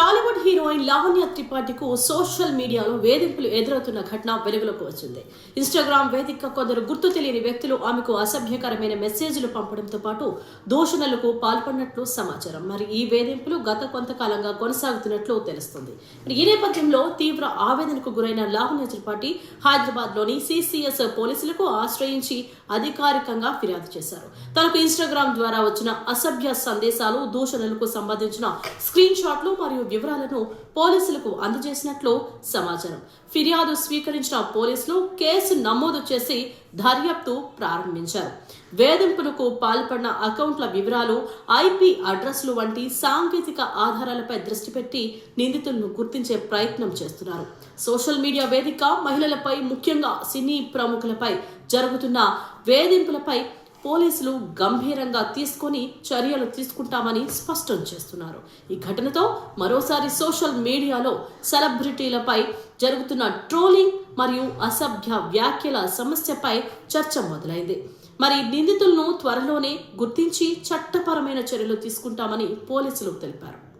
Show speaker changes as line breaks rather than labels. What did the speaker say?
Tollywood heroine Lavanya త్రిపాఠికు social మీడియాలో వేధింపులు ఎదురవుతున్న ఘటన వెలుగులోకి వచ్చింది. ఇన్స్టాగ్రామ్ వేదికగా కొందరు గుర్తు తెలియని వ్యక్తులు ఆమెకు అసభ్యకరమైన మెసేజ్లు పంపడంతో పాటు దూషణలకు పాల్పడినట్లు సమాచారం. మరి ఈ వేధింపులు గత కొంతకాలంగా కొనసాగుతున్నట్లు తెలుస్తుంది. ఈ నేపథ్యంలో తీవ్ర ఆవేదనకు గురైన లావణ్య త్రిపాఠి హైదరాబాద్ లోని సిసిఎస్ పోలీసులకు ఆశ్రయించి అధికారికంగా ఫిర్యాదు చేశారు. తనకు ఇన్స్టాగ్రామ్ ద్వారా వచ్చిన అసభ్య సందేశాలు, దూషణలకు సంబంధించిన స్క్రీన్ షాట్లు మరియు వివరాలను పోలీసులకు అందజేసినట్లు సమాచారం. ఫిర్యాదు స్వీకరించిన పోలీసులు కేసు నమోదు చేసి దర్యాప్తు ప్రారంభించారు. వేధింపులకు పాల్పడిన అకౌంట్ల వివరాలు, ఐపీ అడ్రస్లు వంటి సాంకేతిక ఆధారాలపై దృష్టి పెట్టి నిందితులను గుర్తించే ప్రయత్నం చేస్తున్నారు. సోషల్ మీడియా వేదిక మహిళలపై, ముఖ్యంగా సినీ ప్రముఖులపై జరుగుతున్న వేధింపులపై పోలీసులు గంభీరంగా తీసుకొని చర్యలు తీసుకుంటామని స్పష్టం చేస్తున్నారు. ఈ ఘటనతో మరోసారి సోషల్ మీడియాలో సెలబ్రిటీలపై జరుగుతున్న ట్రోలింగ్ మరియు అసభ్య వ్యాఖ్యల సమస్యపై చర్చ మొదలైంది. మరి నిందితులను త్వరలోనే గుర్తించి చట్టపరమైన చర్యలు తీసుకుంటామని పోలీసులు తెలిపారు.